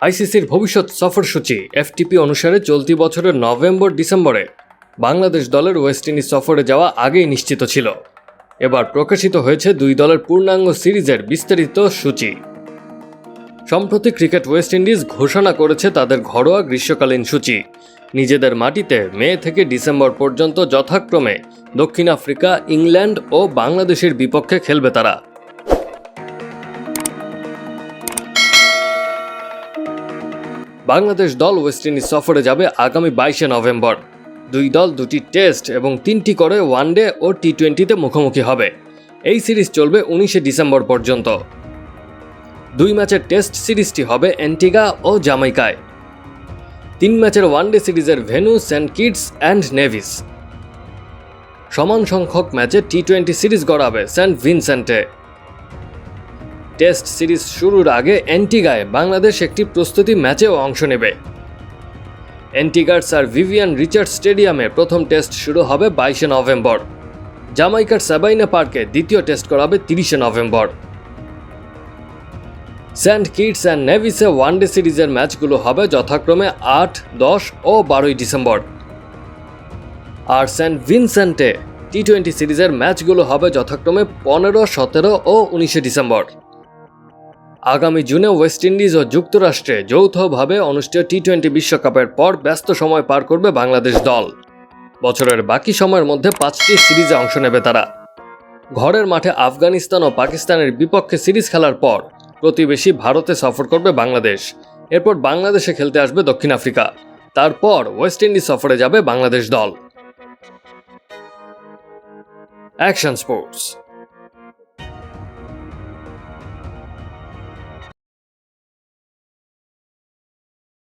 আইসিসির ভবিষ্যৎ সফরসূচি এফটিপি অনুসারে চলতি বছরের নভেম্বর-ডিসেম্বরে বাংলাদেশ দলের ওয়েস্ট ইন্ডিজ সফরে যাওয়া আগেই নিশ্চিত ছিল। এবার প্রকাশিত হয়েছে দুই দলের পূর্ণাঙ্গ সিরিজের বিস্তারিত সূচি। সম্প্রতি ক্রিকেট ওয়েস্ট ইন্ডিজ ঘোষণা করেছে তাদের ঘরোয়া গ্রীষ্মকালীন সূচি। নিজেদের মাটিতে মে থেকে ডিসেম্বর পর্যন্ত যথাক্রমে দক্ষিণ আফ্রিকা, ইংল্যান্ড ও বাংলাদেশের বিপক্ষে খেলবে তারা। বাংলাদেশ দল ওয়েস্ট ইন্ডিজ সফরে যাবে আগামী 22শে নভেম্বর। দুই দল দুটি টেস্ট এবং 3টি করে ওয়ানডে ও টি-20-তে মুখোমুখি হবে। এই সিরিজ চলবে 19শে ডিসেম্বর পর্যন্ত। 2 ম্যাচের টেস্ট সিরিজটি হবে অ্যান্টিগা ও জামাইকায়। 3 ম্যাচের ওয়ানডে সিরিজের venue Saint Kitts and Nevis. সমান সংখ্যক ম্যাচে টি-20 সিরিজ গড়াবে সেন্ট ভিনসেন্টে। টেস্ট সিরিজ শুরুর আগে অ্যান্টিগায় বাংলাদেশ একটি প্রস্তুতি ম্যাচেও অংশ নেবে। অ্যান্টিগার স্যার ভিভিয়ান রিচার্ডস স্টেডিয়ামে প্রথম টেস্ট শুরু হবে 22শে নভেম্বর। জামাইকার সাবাইনা পার্কে দ্বিতীয় টেস্ট করাবে 30শে নভেম্বর। সেন্ট কিটস অ্যান্ড নেভিসে ওয়ানডে সিরিজের ম্যাচগুলো হবে যথাক্রমে 8, 10 ও 12ই ডিসেম্বর। আর সেন্ট ভিনসেন্টে টি-20 সিরিজের ম্যাচগুলো হবে যথাক্রমে 15, 17 ও 19শে ডিসেম্বর। আগামী জুনে ওয়েস্ট ইন্ডিজ ও যুক্তরাষ্ট্রে যৌথভাবে অনুষ্ঠেয় টি-20 বিশ্বকাপের পর ব্যস্ত সময় পার করবে বাংলাদেশ দল। বছরের বাকি সময়ের মধ্যে 5টি সিরিজে অংশ নেবে তারা। ঘরের মাঠে আফগানিস্তান ও পাকিস্তানের বিপক্ষে সিরিজ খেলার পর প্রতিবেশী ভারতে সফর করবে বাংলাদেশ। এরপর বাংলাদেশে খেলতে আসবে দক্ষিণ আফ্রিকা। তারপর ওয়েস্ট ইন্ডিজ সফরে যাবে বাংলাদেশ দল। Action sports.